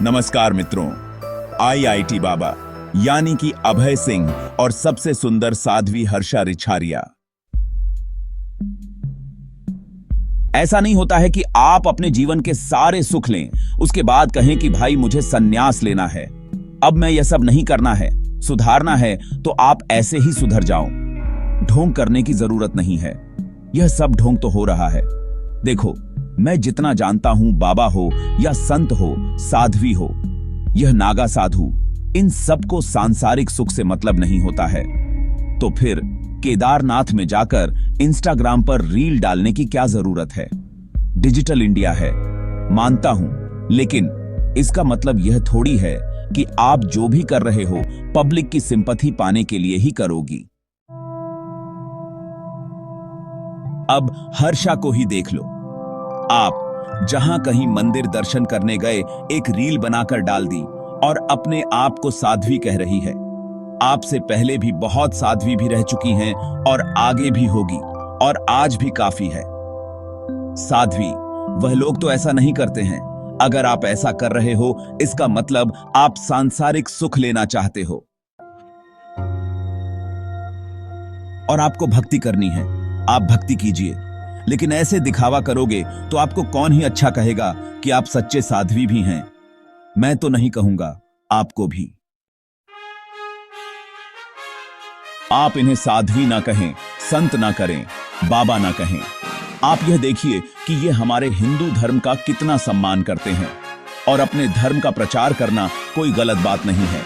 नमस्कार मित्रों, आईआईटी बाबा यानी कि अभय सिंह और सबसे सुंदर साध्वी हर्षा रिछारिया। ऐसा नहीं होता है कि आप अपने जीवन के सारे सुख लें, उसके बाद कहें कि भाई मुझे संन्यास लेना है, अब मैं यह सब नहीं करना है। सुधारना है तो आप ऐसे ही सुधर जाओ, ढोंग करने की जरूरत नहीं है। यह सब ढोंग तो हो रहा है। देखो, मैं जितना जानता हूं, बाबा हो या संत हो, साध्वी हो, यह नागा साधु, इन सबको सांसारिक सुख से मतलब नहीं होता है। तो फिर केदारनाथ में जाकर इंस्टाग्राम पर रील डालने की क्या जरूरत है? डिजिटल इंडिया है, मानता हूं, लेकिन इसका मतलब यह थोड़ी है कि आप जो भी कर रहे हो पब्लिक की सिंपैथी पाने के लिए ही करोगी। अब हर्षा को ही देख लो। आप जहां कहीं मंदिर दर्शन करने गए, एक रील बनाकर डाल दी और अपने आप को साध्वी कह रही है। आपसे पहले भी बहुत साध्वी भी रह चुकी हैं और आगे भी होगी, और आज भी काफी है। साध्वी वह लोग तो ऐसा नहीं करते हैं। अगर आप ऐसा कर रहे हो, इसका मतलब आप सांसारिक सुख लेना चाहते हो और आपको भक्ति करनी है। आप भक्ति कीजिए, लेकिन ऐसे दिखावा करोगे तो आपको कौन ही अच्छा कहेगा कि आप सच्चे साध्वी भी हैं। मैं तो नहीं कहूंगा, आपको भी। आप इन्हें साध्वी ना कहें, संत ना करें, बाबा ना कहें। आप यह देखिए कि ये हमारे हिंदू धर्म का कितना सम्मान करते हैं, और अपने धर्म का प्रचार करना कोई गलत बात नहीं है।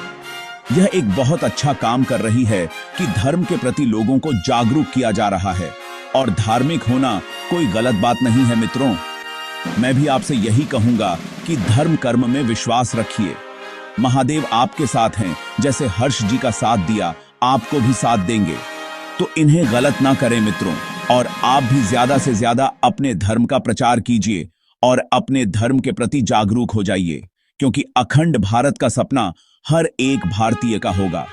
यह एक बहुत अच्छा काम कर रही है कि धर्म के प्रति लोगों को जागरूक किया जा रहा है, और धार्मिक होना कोई गलत बात नहीं है मित्रों। मैं भी आपसे यही कहूंगा कि धर्म कर्म में विश्वास रखिए। महादेव आपके साथ हैं, जैसे हर्ष जी का साथ दिया, आपको भी साथ देंगे। तो इन्हें गलत ना करें मित्रों, और आप भी ज्यादा से ज्यादा अपने धर्म का प्रचार कीजिए और अपने धर्म के प्रति जागरूक हो जाइए, क्योंकि अखंड भारत का सपना हर एक भारतीय का होगा।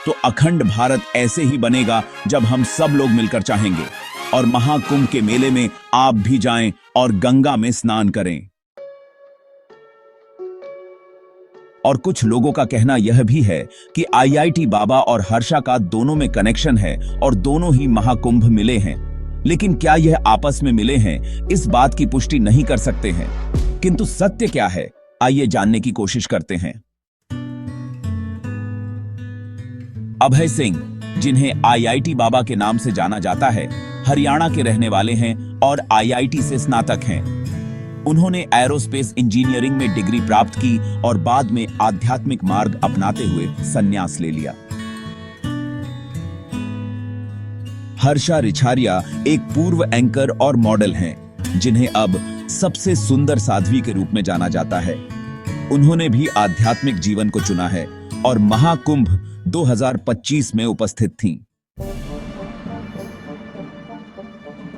तो अखंड भारत ऐसे ही बनेगा जब हम सब लोग मिलकर चाहेंगे। और महाकुंभ के मेले में आप भी जाएं और गंगा में स्नान करें। और कुछ लोगों का कहना यह भी है कि आईआईटी बाबा और हर्षा का दोनों में कनेक्शन है और दोनों ही महाकुंभ मिले हैं। लेकिन क्या यह आपस में मिले हैं, इस बात की पुष्टि नहीं कर सकते हैं। किंतु सत्य क्या है, आइए जानने की कोशिश करते हैं। अभय सिंह, जिन्हें आईआईटी बाबा के नाम से जाना जाता है, हरियाणा के रहने वाले हैं और आईआईटी से स्नातक हैं। उन्होंने एरोस्पेस इंजीनियरिंग में डिग्री प्राप्त की और बाद में आध्यात्मिक मार्ग अपनाते हुए संन्यास ले लिया। हर्षा रिछारिया एक पूर्व एंकर और मॉडल हैं, जिन्हें अब सबसे सुंदर साध्वी के रूप में जाना जाता है। उन्होंने भी आध्यात्मिक जीवन को चुना है और महाकुंभ 2025 में उपस्थित थीं।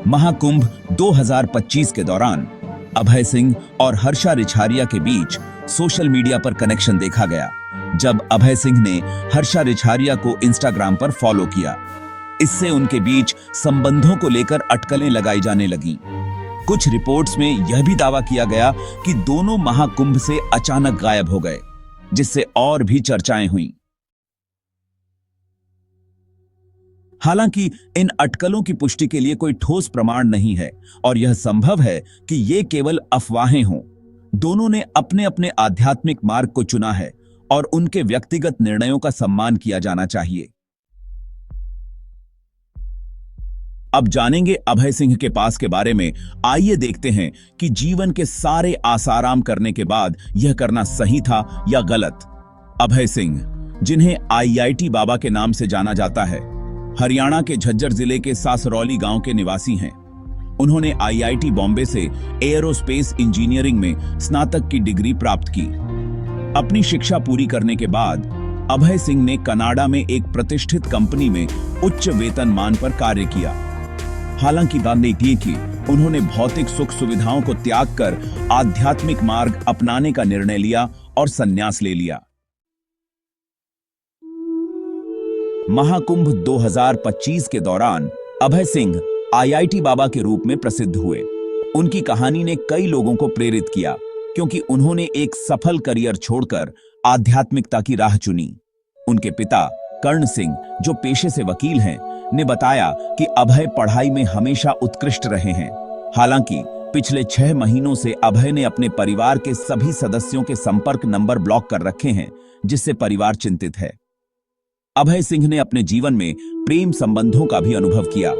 महाकुंभ 2025 के दौरान अभय सिंह और हर्षा रिछारिया के बीच सोशल मीडिया पर कनेक्शन देखा गया, जब अभय सिंह ने हर्षा रिछारिया को इंस्टाग्राम पर फॉलो किया। इससे उनके बीच संबंधों को लेकर अटकलें लगाई जाने लगीं। कुछ रिपोर्ट्स में यह भी दावा किया गया कि दोनों महाकुंभ से अचानक गायब हो गए, जिससे और भी चर्चाएं हुईं। हालांकि इन अटकलों की पुष्टि के लिए कोई ठोस प्रमाण नहीं है, और यह संभव है कि ये केवल अफवाहें हों। दोनों ने अपने अपने आध्यात्मिक मार्ग को चुना है और उनके व्यक्तिगत निर्णयों का सम्मान किया जाना चाहिए। अब जानेंगे अभय सिंह के पास के बारे में। आइए देखते हैं कि जीवन के सारे आसाराम करने के बाद यह करना सही था या गलत। अभय सिंह, जिन्हें आईआईटी बाबा के नाम से जाना जाता है, हरियाणा के झज्जर जिले के सासरौली गांव के निवासी हैं। उन्होंने आईआईटी बॉम्बे से एरोस्पेस इंजीनियरिंग में स्नातक की डिग्री प्राप्त की। अपनी शिक्षा पूरी करने के बाद अभय सिंह ने कनाडा में एक प्रतिष्ठित कंपनी में उच्च वेतनमान पर कार्य किया। हालांकि बात थी कि उन्होंने भौतिक सुख सुविधाओं को त्याग कर आध्यात्मिक मार्ग अपनाने का निर्णय लिया और संन्यास ले लिया। महाकुंभ 2025 के दौरान अभय सिंह आईआईटी बाबा के रूप में प्रसिद्ध हुए। उनकी कहानी ने कई लोगों को प्रेरित किया। क्योंकि उन्होंने एक सफल करियर छोड़कर आध्यात्मिकता की राह चुनी। उनके पिता कर्ण सिंह, जो पेशे से वकील हैं, ने बताया कि अभय पढ़ाई में हमेशा उत्कृष्ट रहे हैं। हालांकि पिछले 6 महीनों से अभय ने अपने परिवार के सभी सदस्यों के संपर्क नंबर ब्लॉक कर रखे हैं, जिससे परिवार चिंतित है। अभय सिंह ने अपने जीवन में प्रेम संबंधों का भी अनुभव किया।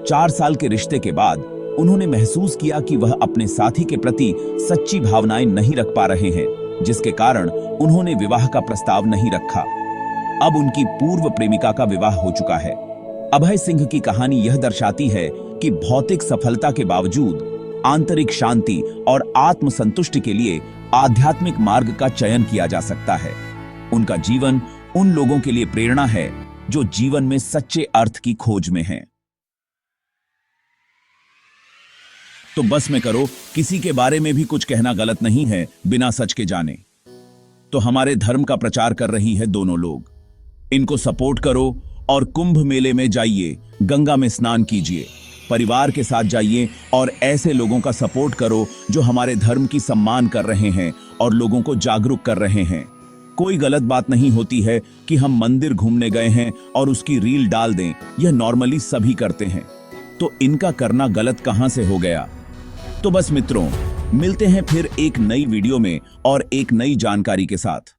4 साल के रिश्ते के बाद उन्होंने महसूस किया कि वह अपने साथी के प्रति सच्ची भावनाएं नहीं रख पा रहे हैं, जिसके कारण उन्होंने विवाह का प्रस्ताव नहीं रखा। अब उनकी पूर्व प्रेमिका का विवाह हो चुका है। अभय सिंह की कहानी यह दर्शाती है कि भौतिक सफलता के बावजूद आंतरिक शांति और आत्मसंतुष्टि के लिए आध्यात्मिक मार्ग का चयन किया जा सकता है। उनका जीवन उन लोगों के लिए प्रेरणा है जो जीवन में सच्चे अर्थ की खोज में हैं। तो बस में करो, किसी के बारे में भी कुछ कहना गलत नहीं है बिना सच के जाने। तो हमारे धर्म का प्रचार कर रही है दोनों लोग, इनको सपोर्ट करो और कुंभ मेले में जाइए, गंगा में स्नान कीजिए, परिवार के साथ जाइए और ऐसे लोगों का सपोर्ट करो जो हमारे धर्म की सम्मान कर रहे हैं और लोगों को जागरूक कर रहे हैं। कोई गलत बात नहीं होती है कि हम मंदिर घूमने गए हैं और उसकी रील डाल दें, यह नॉर्मली सभी करते हैं, तो इनका करना गलत कहां से हो गया। तो बस मित्रों, मिलते हैं फिर एक नई वीडियो में और एक नई जानकारी के साथ।